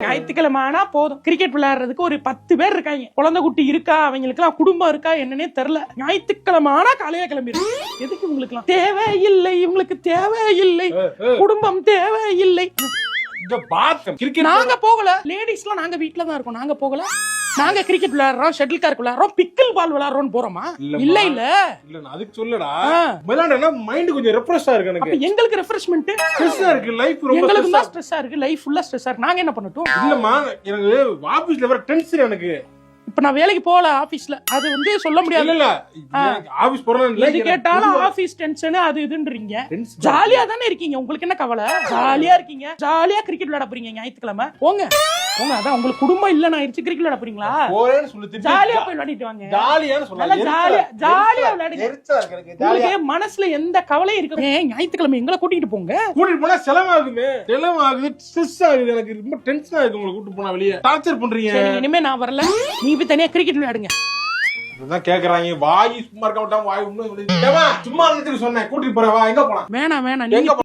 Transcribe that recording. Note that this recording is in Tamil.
ஞாயிற்றுக்கிழமை ஆனா போதும் கிரிக்கெட் விளையாடுறதுக்கு ஒரு 10 பேர் இருக்காங்க. குழந்தை குட்டி இருக்கா, அவங்களுக்கு எல்லாம் குடும்பம் இருக்கா என்னன்னே தெரியல. ஞாயிற்றுக்கிழமை ஆனா காலையில கிளம்பிடும். எதுக்கு உங்களுக்கு எல்லாம் தேவையில்லை, உங்களுக்கு தேவையில்லை, குடும்பம் தேவையில்லை. நாங்க போகல, லேடிஸ் எல்லாம் நாங்க வீட்டுல தான் இருக்கோம். நாங்க போகல, நாங்க கிரிக்கெட் விளையாடுறோம், ஷட்டில் கார்க் விளையாடுறோம், பிக்கிள் பால் விளையாடுறோம் போறோமா? இல்ல இல்ல அதுக்கு சொல்லடா, விளையாடுனா மைண்ட் கொஞ்சம் ரெஃப்ரெஷ்ஷா இருக்கு. எனக்கு எங்களுக்கு ரெஃப்ரெஷ்மென்ட் ஸ்ட்ரெஸ்ஸா இருக்கு, லைஃப் ரொம்ப எங்களுக்கு தான் ஸ்ட்ரெஸ்ஸா இருக்கு, லைஃப் ஃபுல்லா ஸ்ட்ரெஸ்ஸா இருக்கு. நாங்க என்ன பண்ணட்டும்? இல்லம்மா, எனக்கு ஆபீஸ்ல வர டென்ஷன். எனக்கு இப்ப நான் வேலைக்கு போகல ஆபீஸ்ல, அது வந்து சொல்ல முடியாது. இல்ல ஆபீஸ் போறேன், எது கேட்டாலும் ஆபீஸ் டென்ஷன் அது இதுன்றீங்க. ஜாலியா தானே இருக்கீங்க, உங்களுக்கு என்ன கவலை? ஜாலியா இருக்கீங்க, ஜாலியா கிரிக்கெட் விளையாட போறீங்க ஞாயிற்றுக்கிழமை. போங்க போங்க, அதான் உங்களுக்கு குடும்பம் இல்ல நான் இருச்சு கிரிக்கெட் விளையாட போறீங்களா? போறேன்னு சொல்லி ஜாலியா போய் விளையாடிட்டு வாங்க. ஜாலியான்னு சொல்ல, ஜாலியா விளையாடுங்க. உங்களுக்கு மனசுல எந்த கவலையும் இருக்கு? ஞாயிற்றுக்கிழமை எங்களை கூட்டிட்டு போங்க. கூட்டிட்டு போனா செலவாகுமே, செலவாகுது, ஸ்ட்ரெஸ் ஆகுது. எனக்கு ரொம்ப டென்ஷன் ஆகுது. உங்களை கூட்டிட்டு போனா வெளியே டார்ச்சர் பண்றீங்க. இனிமே நான் வரல, நீ போய் தனியா கிரிக்கெட் விளையாடுங்க. அதான் கேக்குறாங்க, வாய் சும்மா இருக்க மாட்டான், வாய் சும்மா இருந்துட்டு சொன்னேன். கூட்டிட்டு போறேன், வா. எங்க போலாம்? வேணாம் வேணாம், நீங்க